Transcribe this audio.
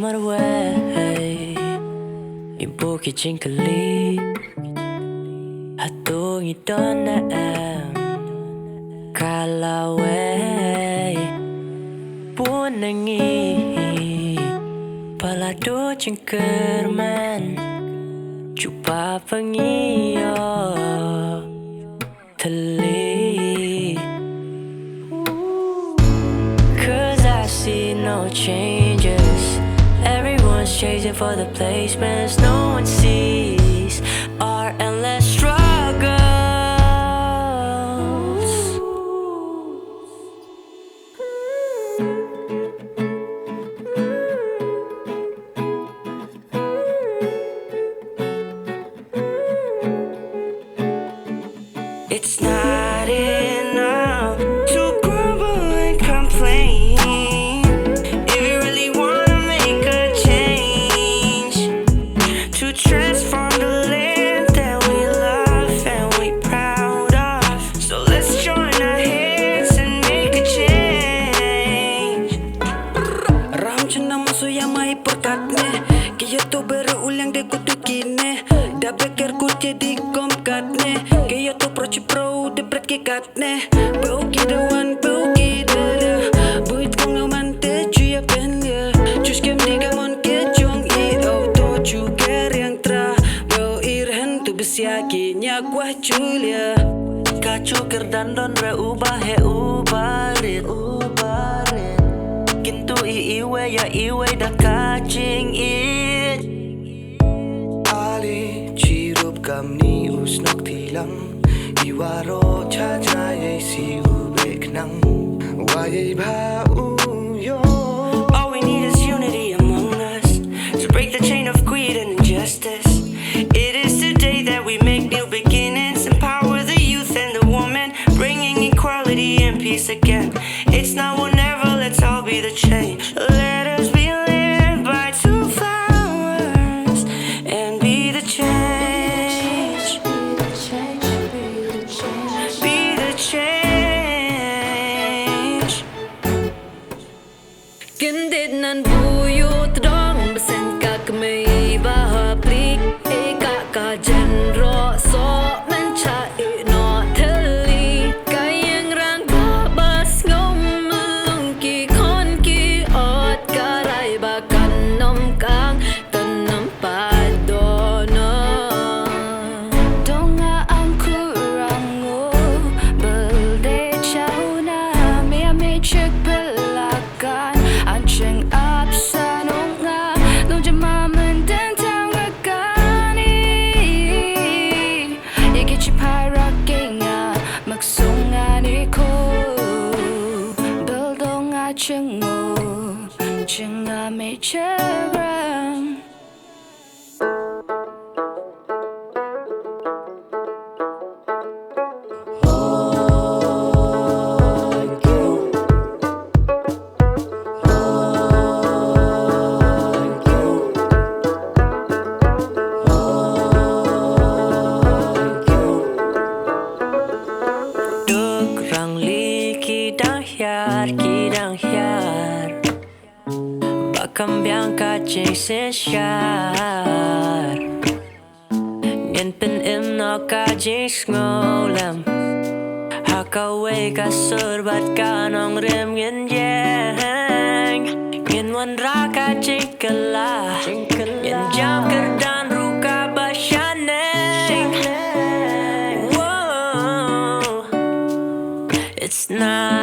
Marweiñ Ibu kicing keli Hatung idona Kalawai Punangi Palado cengkerman Cuba pengio Teli Cause I see no changes Everyone's chasing for the placements No one sees our endless struggles It's not enough to grumble and complain If you really wanna make a change To transform the land that we love and we proud of So let's join our hands and make a change Ram chana maso yang mai perkatne Kaya to berulang de kutukine Da beker kutye di komkatne Kaya to prochi pro de bret ke katne Bauki de wan bauki de la Buit kong aman te chuya pen ya Chus kem diga mon ke chong I auto chu ker yang tra Bau irhan tu besya ki nya kwa chulia Kacu kerdan don re ubah ubarit Kintu iwe ya iwe da kacing it Ali chirup kamni usnok tilang Iwaro chajay si ubek nang Wayay ba uyo All we need is unity among us To break the chain of greed and injustice It is today that we make new beginnings Empower the youth and the woman Bringing equality and peace again It's not whenever, let's all be the change Let us be led by two flowers And be the change Be the change Kendit nan buyut dong besen kak mei bahapli Eka ka jenro so mencai no teli Kayang rang babas ngom melungki konki ot karai bakan nom kang tanam padona Donga ang kurango belde chauna mea me cek belakan Ancheng apsa nonga Nung jamaman dan tang rakani Yagi chipai rakinga Maksungani ko Beldonga chengo Chenga me cherang Duk rang li kidang hiar Bakam biang kacing sensyar Ngin pen im no kacing ngolam Hakaway kasur bat kanong rim ngin yang Ngin wan ra kacing kala Ngin jam kerdan ruka basyaneng Whoa It's not